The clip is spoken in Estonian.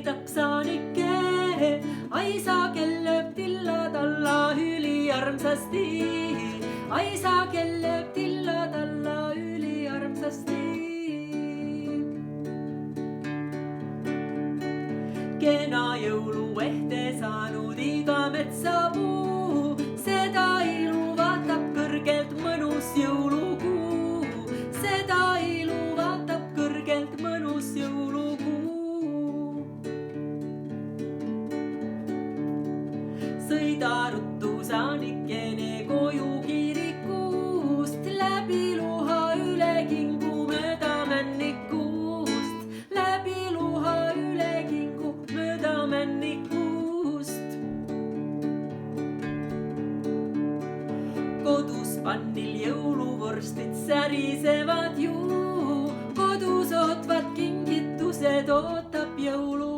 sõidab saanike, Aisa kelleb tilla-talla üliarmsasti. Aisa kelleb tilla-talla üliarmsasti. Kena jõuluehte saanud iga metsapuu, seda ilu vaatab kõrgelt mõnus jõulukuu. Seda ilu vaatab kõrgelt mõnus jõulukuu. Sõida ruttu saanikene koju kirikust, läbi luha üle kingu mööda männikust. Läbi luha üle kingu mööda männikust. Kodus pannil jõuluvorstid särisevad ju, kodus ootvad kingitused ootab jõulu.